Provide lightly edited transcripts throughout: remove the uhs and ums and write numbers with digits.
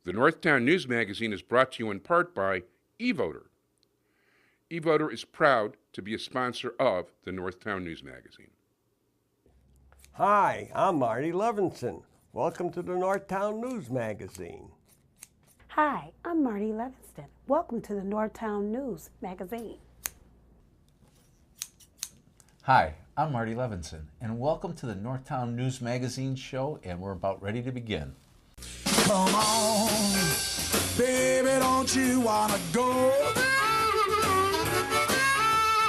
The Northtown News Magazine is brought to you in part by eVoter. eVoter is proud to be a sponsor of the Northtown News Magazine. Hi, I'm Marty Levinson. Welcome to the Northtown News Magazine. Hi, I'm Marty Levinston. Welcome to the Northtown News Magazine. Hi, I'm Marty Levinson, and welcome to the Northtown News Magazine show, and we're about ready to begin. Come on, baby, don't you wanna go?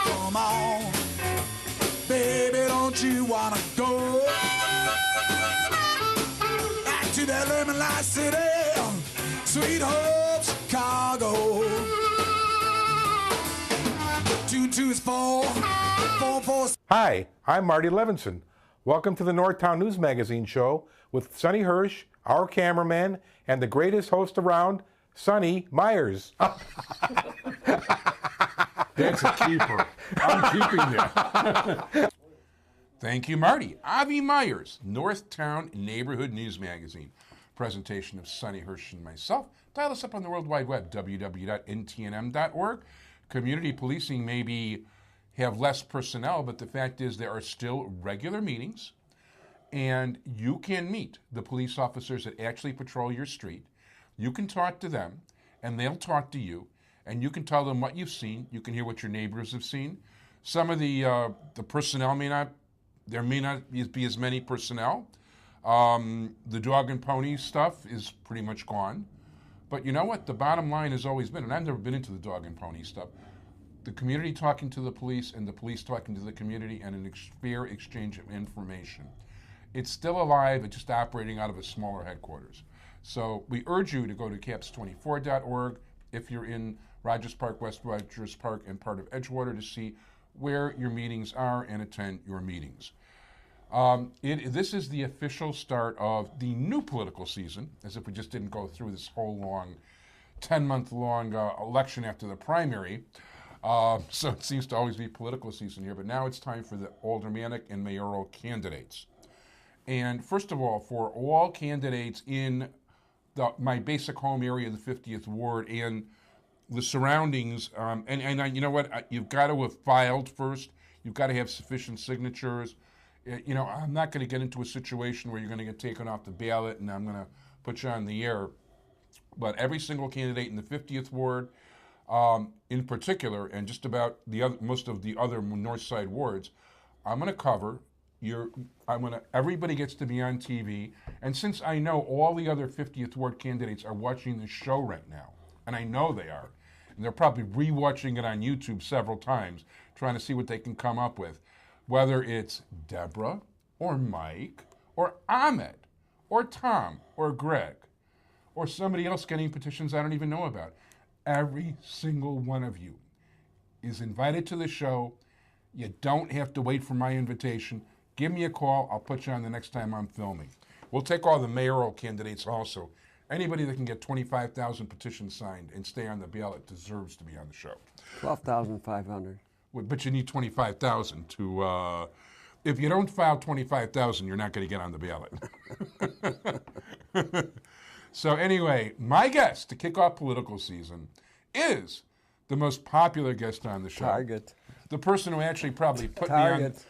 Come on, baby, don't you wanna go? Back to that lemon light city, sweet home Chicago. 224 44. Hi, I'm Marty Levinson. Welcome to the Northtown News Magazine show with Sonny Hirsch, our cameraman, and the greatest host around, Sonny Myers. That's a keeper. I'm keeping that. Thank you, Marty. Avi Myers, Northtown Neighborhood News Magazine. Presentation of Sonny Hirsch and myself. Dial us up on the World Wide Web, www.ntnm.org. Community policing maybe have less personnel, but the fact is there are still regular meetings, and you can meet the police officers that actually patrol your street. You can talk to them, and they'll talk to you, and you can tell them what you've seen. You can hear what your neighbors have seen. Some of the personnel may not be as many personnel. The dog and pony stuff is pretty much gone. But you know what? The bottom line has always been, and I've never been into the dog and pony stuff, the community talking to the police and the police talking to the community and an fair exchange of information. It's still alive, it's just operating out of a smaller headquarters. So we urge you to go to caps24.org if you're in Rogers Park, West Rogers Park, and part of Edgewater to see where your meetings are and attend your meetings. This is the official start of the new political season, as if we just didn't go through this whole long, 10-month-long election after the primary. So it seems to always be political season here, but now it's time for the aldermanic and mayoral candidates. And first of all, for all candidates in my basic home area, the 50th Ward, and the surroundings, and you know what, you've got to have filed first. You've got to have sufficient signatures. You know, I'm not going to get into a situation where you're going to get taken off the ballot and I'm going to put you on the air. But every single candidate in the 50th Ward, in particular, and just about most of the other North Side wards, I'm going to cover. Everybody gets to be on TV, and since I know all the other 50th Ward candidates are watching the show right now, and I know they are, and they're probably re-watching it on YouTube several times, trying to see what they can come up with, whether it's Deborah, or Mike, or Ahmed, or Tom, or Greg, or somebody else getting petitions I don't even know about. Every single one of you is invited to the show. You don't have to wait for my invitation. Give me a call. I'll put you on the next time I'm filming. We'll take all the mayoral candidates also. Anybody that can get 25,000 petitions signed and stay on the ballot deserves to be on the show. 12,500. But you need 25,000 to, if you don't file 25,000, you're not going to get on the ballot. So anyway, my guest to kick off political season is the most popular guest on the show. Target. The person who actually probably put Target.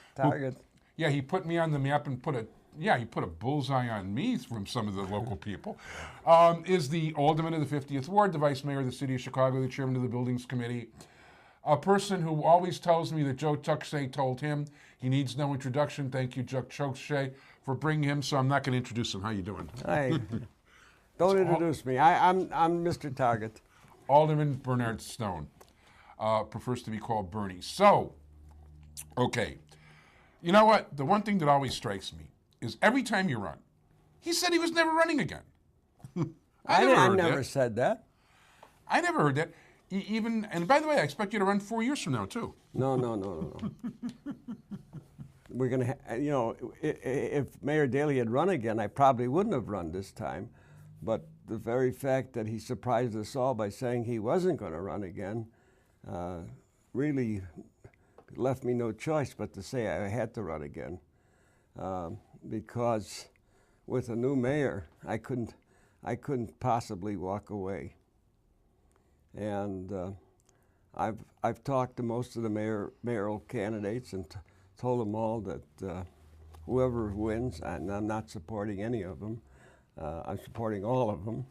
Yeah, he put me on the map and he put a bullseye on me from some of the local people, is the Alderman of the 50th Ward, the Vice Mayor of the City of Chicago, the Chairman of the Buildings Committee, a person who always tells me that Joe Tuckshay told him he needs no introduction. Thank you, Joe Tuckshay, for bringing him, so I'm not going to introduce him. How you doing? Hey, don't introduce me. I'm Mr. Target. Alderman Berny Stone prefers to be called Bernie. So, okay. You know what? The one thing that always strikes me is every time you run, he said he was never running again. I never said that. I never heard that. And by the way, I expect you to run 4 years from now, too. No. We're going to, if Mayor Daley had run again, I probably wouldn't have run this time. But the very fact that he surprised us all by saying he wasn't going to run again really left me no choice but to say I had to run again. Because with a new mayor, I couldn't I couldn't possibly walk away. And I've talked to most of the mayoral candidates and told them all that whoever wins, and I'm not supporting any of them. I'm supporting all of them.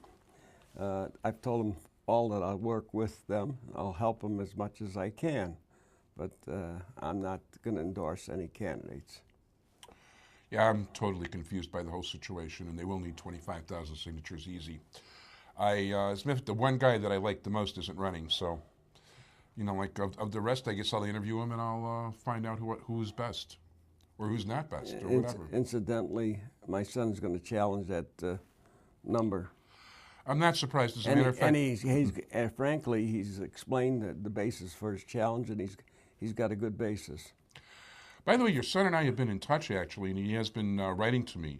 I've told them all that I'll work with them. I'll help them as much as I can, but I'm not going to endorse any candidates. Yeah, I'm totally confused by the whole situation, and they will need 25,000 signatures easy. The one guy that I like the most isn't running, so, like of the rest, I guess I'll interview him and I'll find out who's best or who's not best or whatever. Incidentally, my son's going to challenge that number. I'm not surprised, as a matter of fact. And frankly, he's explained the basis for his challenge, and he's got a good basis. By the way, your son and I have been in touch, actually, and he has been writing to me.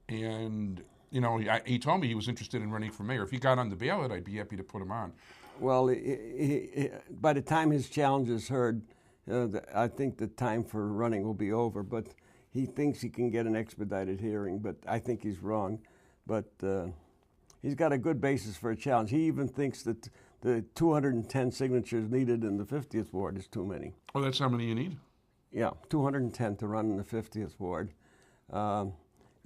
And, he told me he was interested in running for mayor. If he got on the ballot, I'd be happy to put him on. Well, by the time his challenge is heard, I think the time for running will be over. But he thinks he can get an expedited hearing, but I think he's wrong. But he's got a good basis for a challenge. He even thinks that the 210 signatures needed in the 50th ward is too many. Oh, that's how many you need? Yeah, 210 to run in the 50th ward,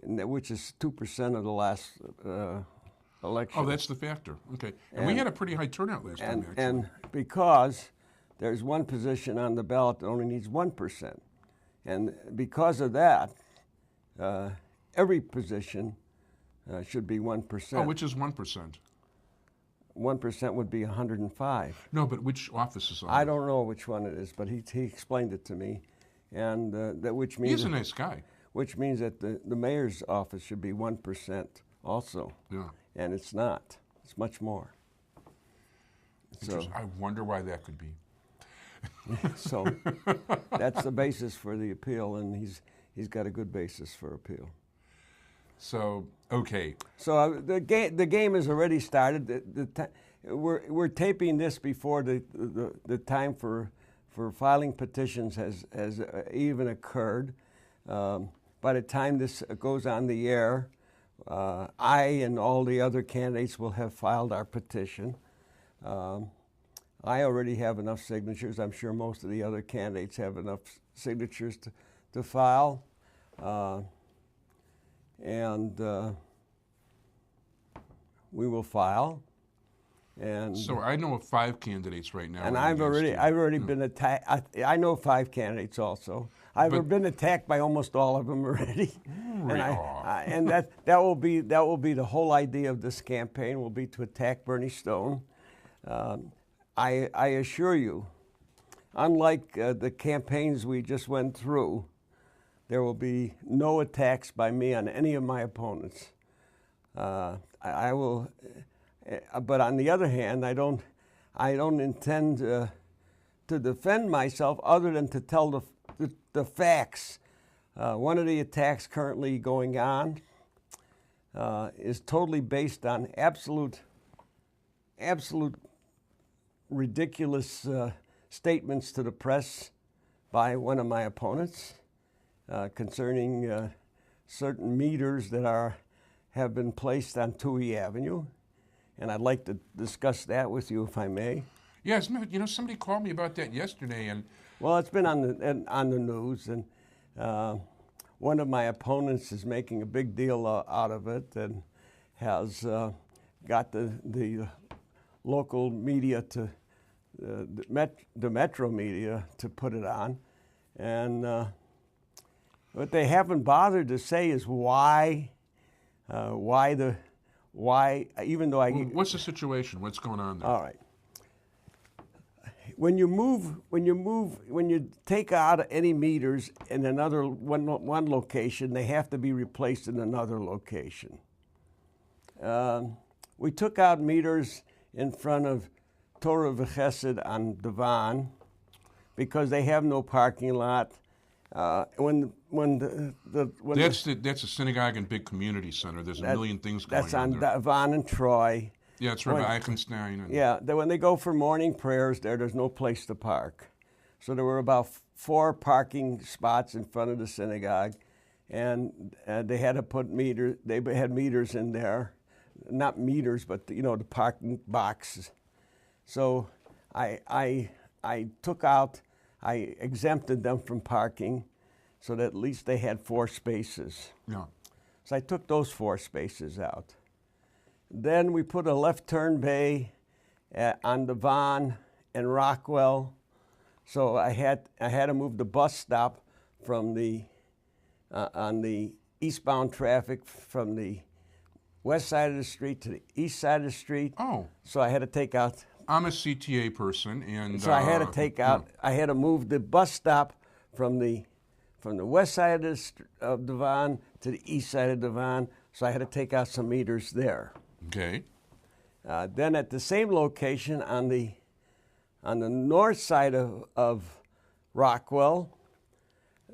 which is 2% of the last election. Oh, that's the factor. Okay. And we had a pretty high turnout last time, actually. And because there's one position on the ballot that only needs 1%. And because of that, every position should be 1%. Oh, which is 1%? 1% would be 105. No, but which office is on? I don't know which one it is, but he explained it to me, and which means he's a nice guy. Which means that the mayor's office should be 1% also. Yeah. And it's not. It's much more. So I wonder why that could be. So that's the basis for the appeal, and he's got a good basis for appeal. So, okay. So the game has already started. We're taping this before the time for filing petitions has even occurred. By the time this goes on the air, I and all the other candidates will have filed our petition. I already have enough signatures. I'm sure most of the other candidates have enough signatures to file. And we will file. And so I know of 5 candidates right now. And I've already been attacked. I know 5 candidates also. I've been attacked by almost all of them already. Really? And that will be the whole idea of this campaign will be to attack Berny Stone. I assure you, unlike the campaigns we just went through, there will be no attacks by me on any of my opponents. I will, but on the other hand, I don't intend to defend myself other than to tell the facts. One of the attacks currently going on is totally based on absolute ridiculous statements to the press by one of my opponents. Concerning certain meters that have been placed on Touhy Avenue, and I'd like to discuss that with you if I may. Yes, somebody called me about that yesterday, and well, it's been on the news, and one of my opponents is making a big deal out of it, and has got the local media to the metro media to put it on, and. What they haven't bothered to say is why, even though what's the situation? What's going on there? All right. When you take out any meters in another one location, they have to be replaced in another location. We took out meters in front of Torah V'Chesed on Devon because they have no parking lot. That's a synagogue and big community center. There's a million things going on. That's on there. Devon and Troy. Yeah, it's Rabbi Eichenstein. Yeah, when they go for morning prayers there's no place to park. So there were about 4 parking spots in front of the synagogue, and they had to put meters. They had meters in there. not meters, but the parking boxes. So I exempted them from parking so that at least they had 4 spaces. Yeah. So I took those 4 spaces out. Then we put a left turn bay on Devon and Rockwell. So I had to move the bus stop from on the eastbound traffic from the west side of the street to the east side of the street. Oh. So I had to take out. I'm a CTA person, and So I had to take out. I had to move the bus stop from the west side of Devon to the east side of Devon. So I had to take out some meters there. Okay. Then at the same location on the north side of Rockwell,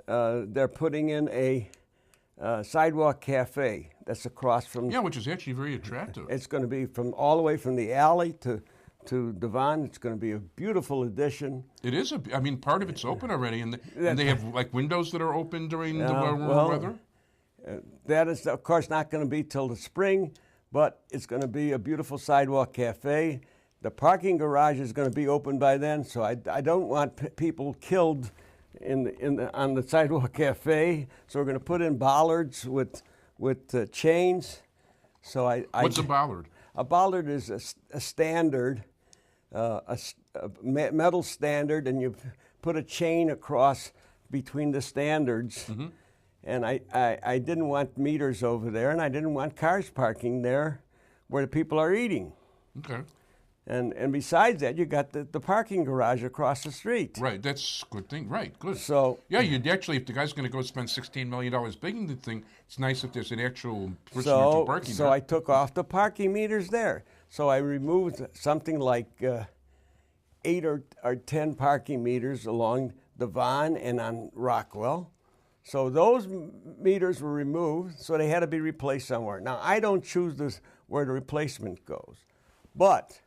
they're putting in a sidewalk cafe that's across from. Yeah, which is actually very attractive. It's going to be all the way from the alley to Devon. It's going to be a beautiful addition. It is part of it's open already, and they have like windows that are open during the warmer weather. That is, of course, not going to be till the spring, but it's going to be a beautiful sidewalk cafe. The parking garage is going to be open by then, so I don't want people killed on the sidewalk cafe. So we're going to put in bollards with chains. So What's a bollard? A bollard is a standard, a metal standard, and you put a chain across between the standards. Mm-hmm. And I didn't want meters over there, and I didn't want cars parking there where the people are eating. Okay. And besides that, you got the parking garage across the street. Right, that's a good thing. Right, good. So yeah, you'd actually, if the guy's going to go spend $16 million building the thing, it's nice if there's an actual person or two parking So there. I took off the parking meters there. So I removed something like 8 or 10 parking meters along Devon and on Rockwell. So those meters were removed, so they had to be replaced somewhere. Now, I don't choose where the replacement goes, but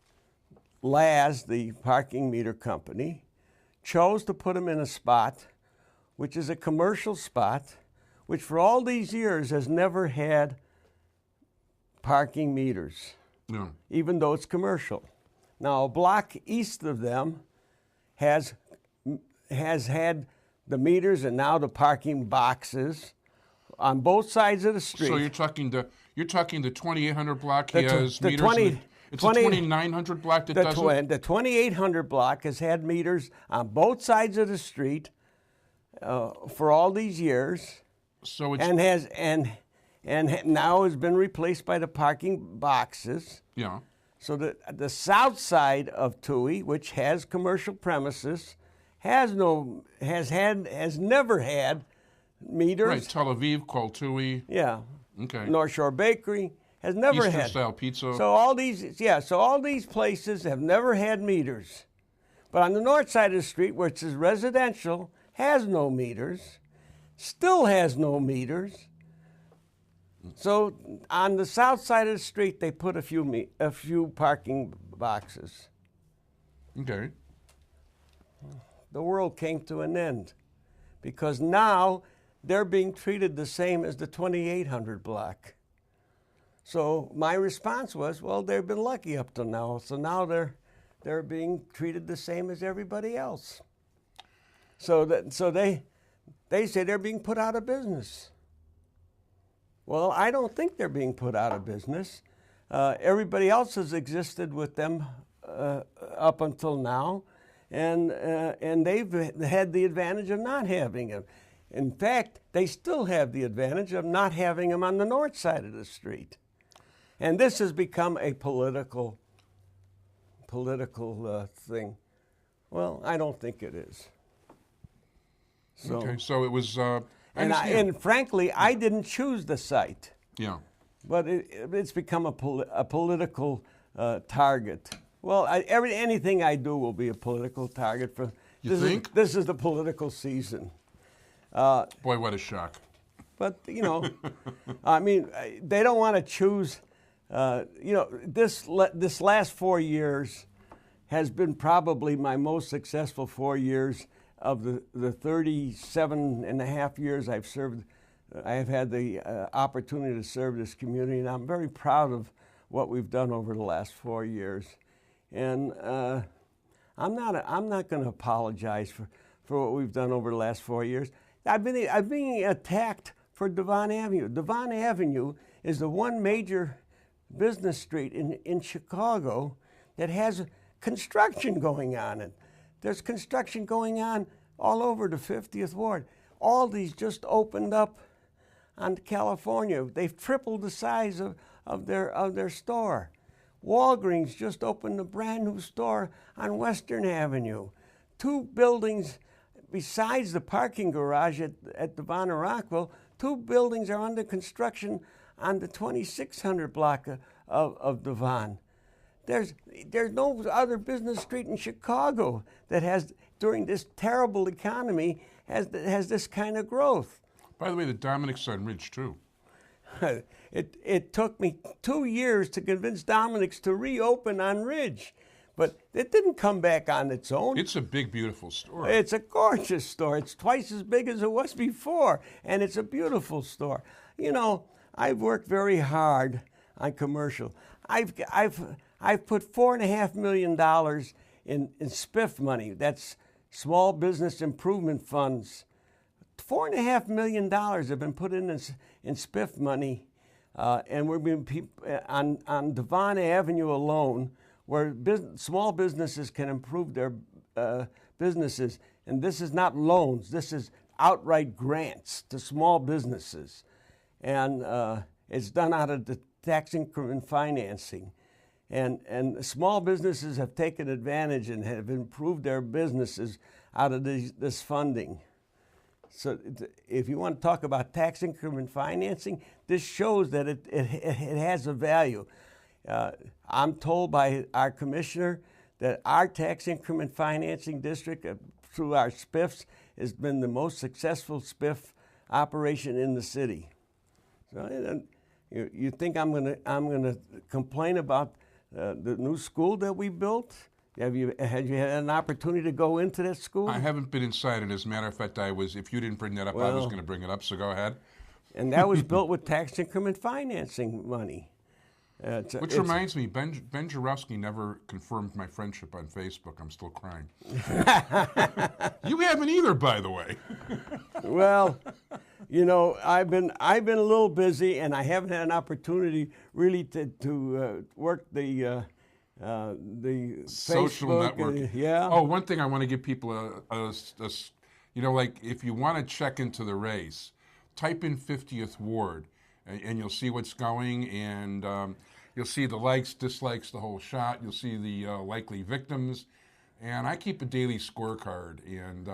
Laz, the parking meter company, chose to put them in a spot, which is a commercial spot, which for all these years has never had parking meters, even though it's commercial. Now, a block east of them has had the meters and now the parking boxes on both sides of the street. So you're talking the 2800 block has the meters. 20 it's the 2900 block that doesn't. The 2800 block has had meters on both sides of the street for all these years. So it's and now has been replaced by the parking boxes. Yeah. So the south side of Tui, which has commercial premises, has never had meters. Right, Tel Aviv, Koltui. Yeah. Okay. North Shore Bakery has never Eastern had. style pizza. So all these places have never had meters. But on the north side of the street, which is residential, has no meters, still has no meters. So on the south side of the street, they put a few parking boxes. Okay. The world came to an end because now they're being treated the same as the 2800 block. So my response was, well, they've been lucky up to now, so now they're being treated the same as everybody else. So they say they're being put out of business. Well, I don't think they're being put out of business. Everybody else has existed with them up until now, and they've had the advantage of not having them. In fact, they still have the advantage of not having them on the north side of the street. And this has become a political thing. Well, I don't think it is. So, okay, so it was. And frankly, I didn't choose the site. Yeah. But it's become a political target. Well, anything I do will be a political target. You think? This is the political season. Boy, what a shock. But, I mean, they don't want to choose. This last 4 years has been probably my most successful 4 years of the 37 and a half years I've served. I have had the opportunity to serve this community, and I'm very proud of what we've done over the last 4 years. And I'm not going to apologize for what we've done over the last 4 years. I've been attacked for Devon Avenue. Devon Avenue is the one major business street in Chicago that has construction going on it. There's construction going on all over the 50th Ward. Aldi's just opened up on California. They've tripled the size of their store. Walgreens just opened a brand new store on Western Avenue. 2 buildings, besides the parking garage at Devon and Rockville, 2 buildings are under construction on the 2600 block of Devon. There's no other business street in Chicago that has, during this terrible economy, has this kind of growth. By the way, the Dominic's on Ridge, too. It took me 2 years to convince Dominic's to reopen on Ridge, but it didn't come back on its own. It's a big, beautiful store. It's a gorgeous store. It's twice as big as it was before, and it's a beautiful store. You know, I've worked very hard on commercial. I've put $4.5 million in SPIF money. That's Small Business Improvement Funds. $4.5 million have been put in SPIF money, and we're being on Devon Avenue alone, where small businesses can improve their businesses. And this is not loans. This is outright grants to small businesses. And it's done out of the tax increment financing. And small businesses have taken advantage and have improved their businesses out of this funding. So if you want to talk about tax increment financing, this shows that it has a value. I'm told by our commissioner that our tax increment financing district, through our SPIFs, has been the most successful SPIF operation in the city. So you think I'm gonna complain about the new school that we built? Had you had an opportunity to go into that school? I haven't been inside, and as a matter of fact, if you didn't bring that up, I was going to bring it up, so go ahead. And that was built with tax increment financing money. Which reminds me, Ben Jarowski never confirmed my friendship on Facebook. I'm still crying. You haven't either, by the way. Well, you know, I've been a little busy, and I haven't had an opportunity really to work the social Facebook, network. Yeah. Oh, one thing I want to give people you know, like if you want to check into the race, type in 50th Ward, and you'll see what's going, and you'll see the likes, dislikes, the whole shot. You'll see the likely victims, and I keep a daily scorecard, and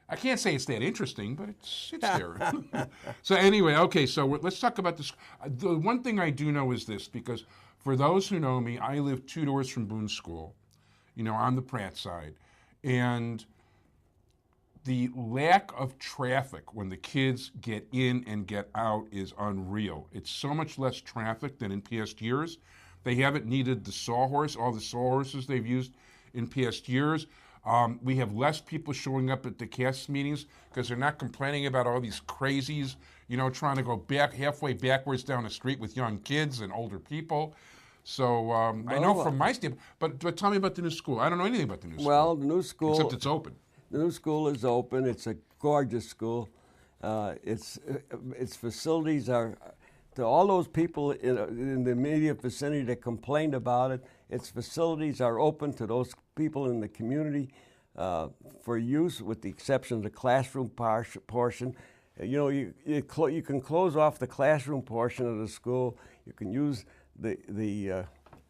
I can't say it's that interesting, but it's there. So anyway, okay, so let's talk about this. The one thing I do know is this, because for those who know me, I live 2 doors from Boone School, you know, on the Pratt side. And the lack of traffic when the kids get in and get out is unreal. It's so much less traffic than in past years. They haven't needed the sawhorse, all the sawhorses they've used in past years. We have less people showing up at the cast meetings because they're not complaining about all these crazies, you know, trying to go halfway backwards down the street with young kids and older people. So I know from my standpoint, but tell me about the new school. I don't know anything about the new school. Well, the new school, except it's open. The new school is open. It's a gorgeous school. Its facilities are, to all those people in the immediate vicinity that complained about it, its facilities are open to those people in the community for use, with the exception of the classroom portion. You know, you can close off the classroom portion of the school. You can use the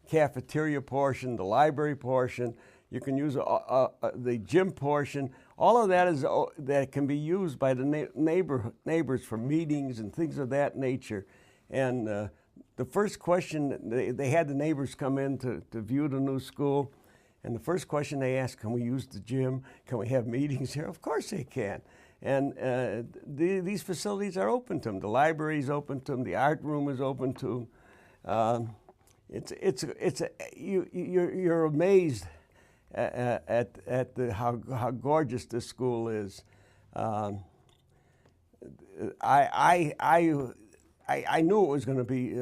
cafeteria portion, the library portion. You can use the gym portion. All of that that can be used by the neighbors for meetings and things of that nature. And the first question, they had the neighbors come in to view the new school, and the first question they asked, can we use the gym? Can we have meetings here? Of course they can. And these facilities are open to them. The library is open to them. The art room is open to them. You're amazed at how gorgeous this school is. I knew it was going to be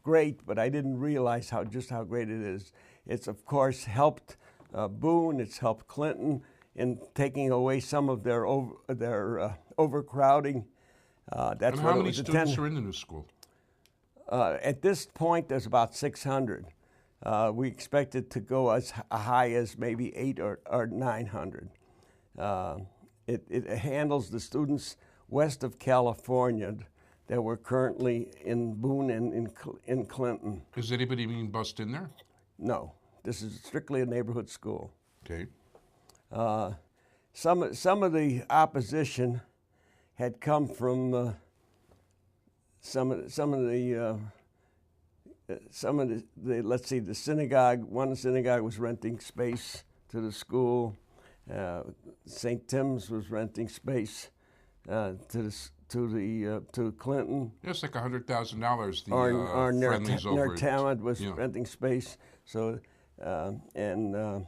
great, but I didn't realize just how great it is. It's, of course, helped Boone. It's helped Clinton in taking away some of their overcrowding. That's And how many students are in the new school? At this point, there's about 600. We expect it to go as high as maybe 800 or 900. It handles the students west of California that were currently in Boone and in Clinton. Is anybody being bussed in there? No, this is strictly a neighborhood school. Okay. Some of the opposition had come from some of the let's see, the synagogue. One synagogue was renting space to the school. St. Tim's was renting space to Clinton. It's like $100,000. The Or Friendlies over at- Talent was renting space. So and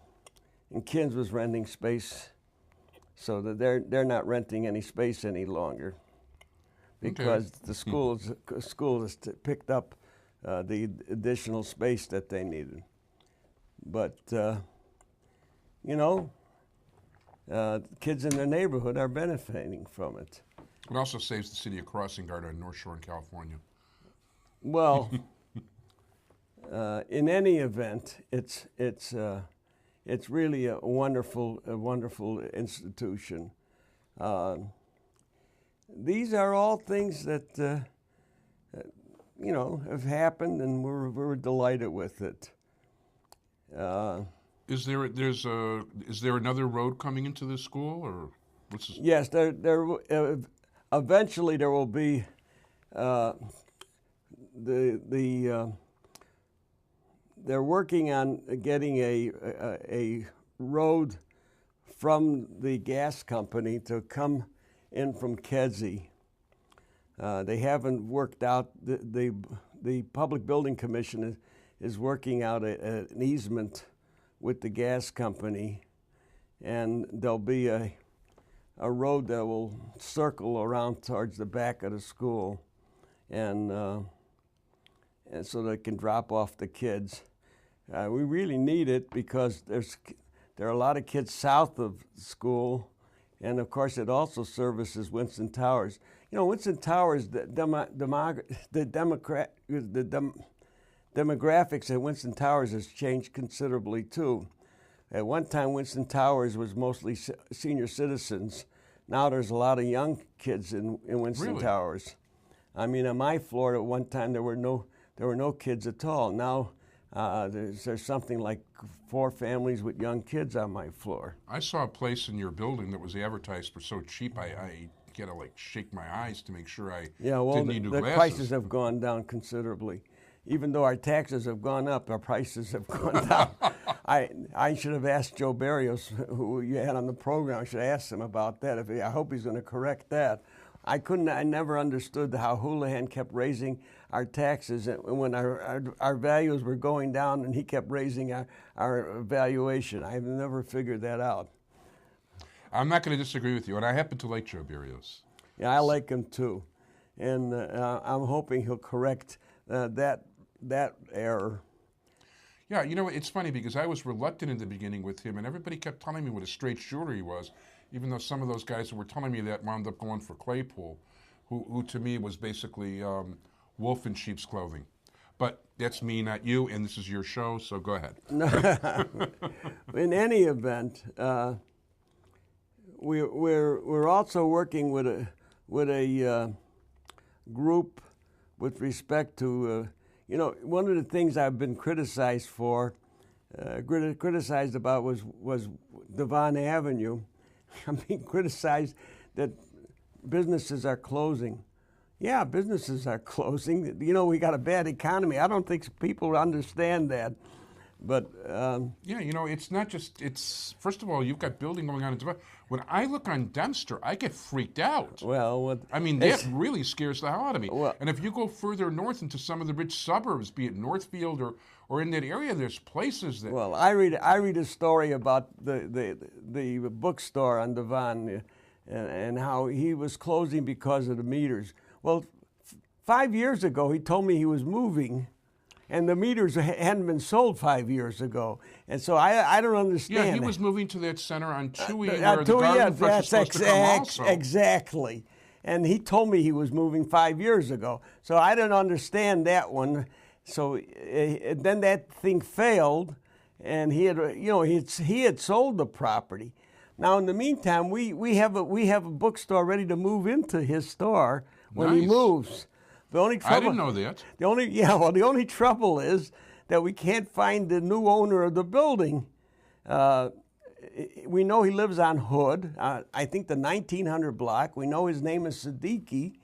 Kins was renting space. So that they're not renting any space any longer because the school has picked up the additional space that they needed. But kids in their neighborhood are benefiting from it. It also saves the city of Crossing Guard on North Shore in California. Well, in any event, it's really a wonderful institution. These are all things that have happened, and we're delighted with it. Is there another road coming into the school, or what's this? Yes, eventually there will be they're working on getting a road from the gas company to come in from Kedzie. They haven't worked out, the Public Building Commission is working out an easement with the gas company, and there'll be a road that will circle around towards the back of the school, and so they can drop off the kids. We really need it because there are a lot of kids south of school, and of course it also services Winston Towers. Winston Towers, the demographics at Winston Towers has changed considerably too. At one time, Winston Towers was mostly senior citizens. Now there's a lot of young kids in Winston Really? Towers. I mean, on my floor at one time there were no kids at all. Now there's something like 4 families with young kids on my floor. I saw a place in your building that was advertised for so cheap, I gotta shake my eyes to make sure I didn't need new the glasses. prices have gone down considerably. Even though our taxes have gone up, our prices have gone down. I should have asked Joe Barrios, who you had on the program. I should have asked him about that. I hope he's going to correct that. I never understood how Houlihan kept raising our taxes when our values were going down, and he kept raising our valuation. I've never figured that out. I'm not going to disagree with you, and I happen to like Joe Barrios. Yeah, I like him too, and I'm hoping he'll correct that error. Yeah, it's funny because I was reluctant in the beginning with him, and everybody kept telling me what a straight shooter he was, even though some of those guys who were telling me that wound up going for Claypool, who to me was basically wolf in sheep's clothing. But that's me, not you, and this is your show, so go ahead. In any event, we're also working with a group with respect to one of the things I've been criticized about was Devon Avenue. I'm being criticized that businesses are closing. Yeah, businesses are closing. We got a bad economy. I don't think people understand that. But yeah, it's not just, first of all, you've got building going on in Devon. When I look on Dempster, I get freaked out. Well, that really scares the hell out of me. Well, and if you go further north into some of the rich suburbs, be it Northfield or in that area, there's places that... Well, I read a story about the bookstore on Devon and how he was closing because of the meters. Well, 5 years ago, he told me he was moving and the meters hadn't been sold 5 years ago. And so I don't understand. Yeah, he was moving to that center on Tui where the garden fresh was supposed to come also. Exactly. And he told me he was moving 5 years ago. So I didn't understand that one. So then that thing failed, and he had sold the property. Now in the meantime, we have a bookstore ready to move into his store when he moves. The only trouble, I didn't know that. The only trouble is that we can't find the new owner of the building. We know he lives on Hood, I think the 1900 block. We know his name is Siddiqui.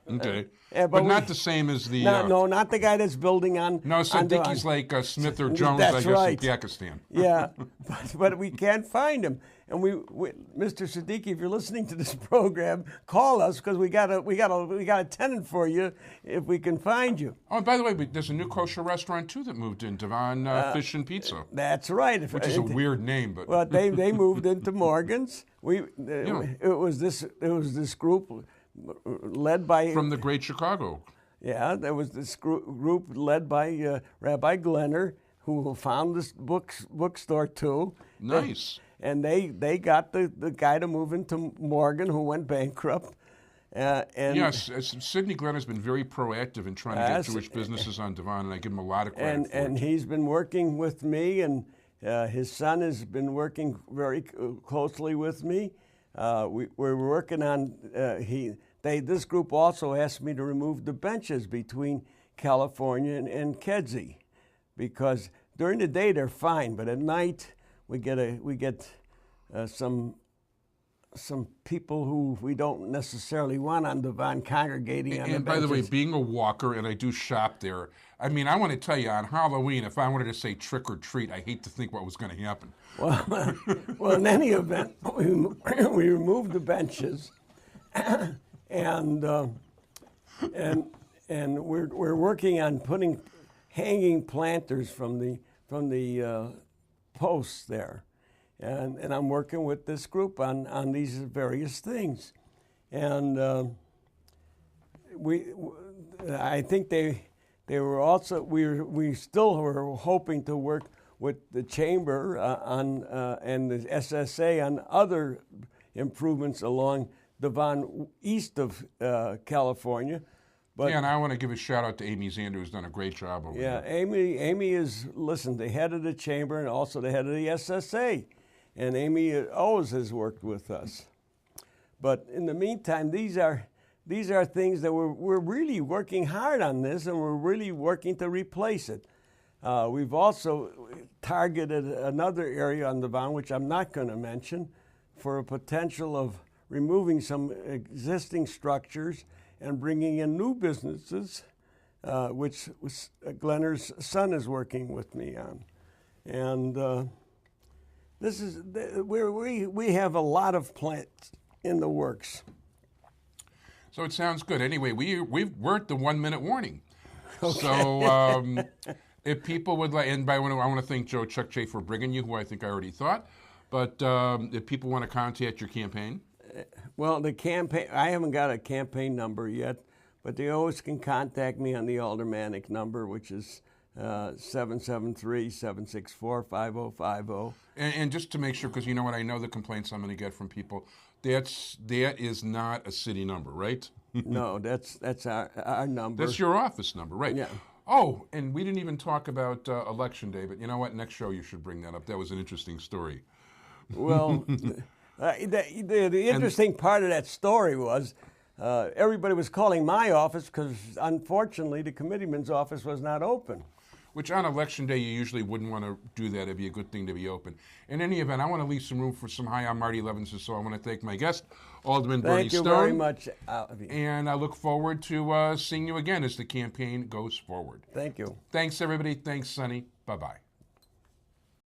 Okay. But not the same as the... No, not the guy that's building on... No, Siddiqui's like Smith or Jones, that's I guess, right. in Pakistan. Yeah, but we can't find him. And we Mr. Siddiqui, if you're listening to this program, call us because we got a tenant for you if we can find you. Oh, and by the way, there's a new kosher restaurant too that moved in, Devon Fish and Pizza. That's right. Which is a weird name, but well, they moved into Morgan's. It was this group led by from the Great Chicago. Yeah, there was this group led by Rabbi Glenner, who found this bookstore too. Nice. And they got the guy to move into Morgan, who went bankrupt. Yes, Sidney Glenn has been very proactive in trying to get Jewish businesses on Devon, and I give him a lot of credit for it. And he's been working with me, and his son has been working very closely with me. We're working on this group also asked me to remove the benches between California and Kedzie, because during the day they're fine, but at night we get some people who we don't necessarily want on Devon congregating on the benches. And by the way, being a walker, and I do shop there, I mean, I want to tell you, on Halloween, if I wanted to say trick or treat, I hate to think what was going to happen. Well, in any event, we removed the benches, and we're working on hanging planters from the posts there, and I'm working with this group on these various things, and I think they were also we still were hoping to work with the chamber and the SSA on other improvements along Devon east of California. But, yeah, and I want to give a shout out to Amy Zander, who's done a great job over there. Yeah, Amy is, the head of the chamber and also the head of the SSA. And Amy always has worked with us. But in the meantime, these are things that we're really working hard on this, and we're really working to replace it. We've also targeted another area on Devon, which I'm not going to mention, for a potential of removing some existing structures and bringing in new businesses, which Glenner's son is working with me on. And we have a lot of plans in the works. So it sounds good. Anyway, we're at the 1 minute warning. Okay. So if people would like, and by the way, I want to thank Joe Chuck J for bringing you, who I think I already thought. But if people want to contact your campaign. Well, the campaign, I haven't got a campaign number yet, but they always can contact me on the Aldermanic number, which is 773-764-5050. And just to make sure, because you know what, I know the complaints I'm going to get from people, that is not a city number, right? No, that's our number. That's your office number, right? Yeah. Oh, and we didn't even talk about Election Day, but you know what? Next show you should bring that up. That was an interesting story. Well, the interesting part of that story was everybody was calling my office because, unfortunately, the committeeman's office was not open. Which on Election Day, you usually wouldn't want to do that. It'd be a good thing to be open. In any event, I want to leave some room for some hi. I'm Marty Levinson, so I want to thank my guest, Alderman Berny Stone. Thank you very much. And I look forward to seeing you again as the campaign goes forward. Thank you. Thanks, everybody. Thanks, Sonny. Bye-bye.